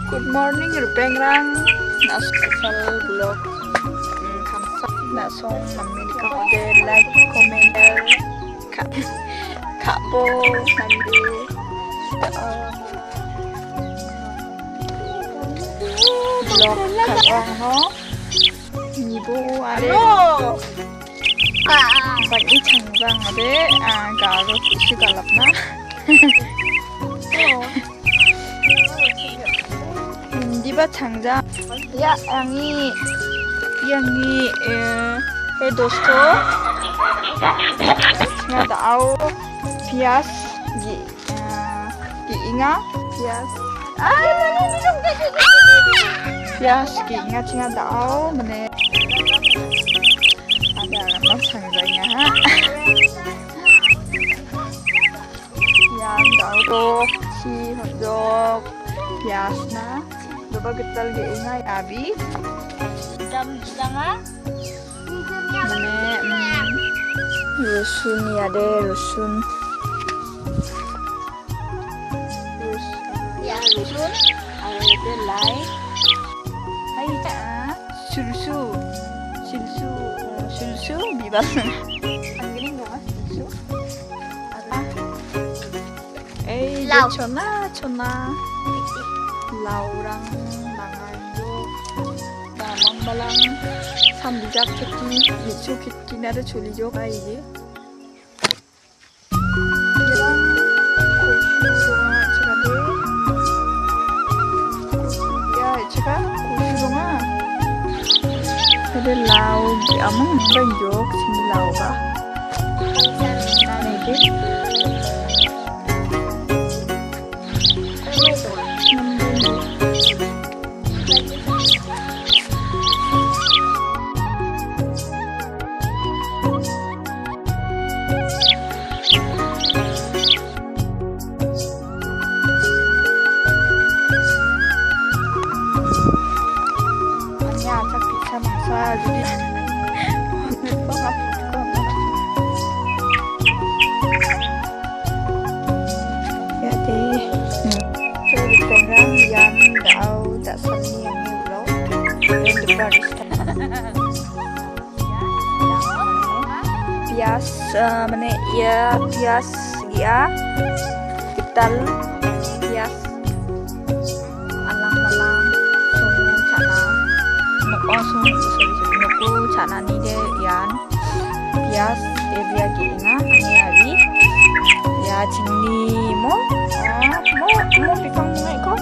Good morning rupengrang nasal blog kamsa nasong namilika ode like commenter kak po nandi blog karang no nibo are bagi changrang ode garo kusi galapna Diba changja ya yangi dosto nga dao pias gi inga pias gi inga chinga dao mane ada anak changjanya ha yang dao to si hotdog pias na coba getal ge ingai abi jam setengah mane rusun ya deh rusun ada lai hai ta sulsu bibas gini enggak sulsu apa chona laurang mangayo damang balang samjak keti yisu kinare cholijo kaiji irang kushurunga chigade ya chiga kushurunga ade lau amang banjok sini lau ba nege jadi ya deh pengang yang dao tak seni yang ulo dan depan pias mana ya pias ya kita pias alang-alang sung cana nuku cana ni de yan pias evia gina ni hari ya cini mo bikang ngai ko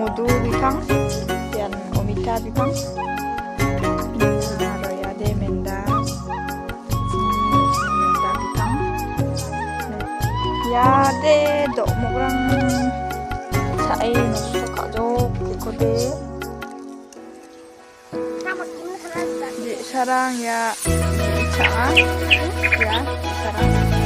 modu bikang yan omita bikang roya de menda bikang ya de do mograng sae no kajo kode sarang ya sarang ya sarang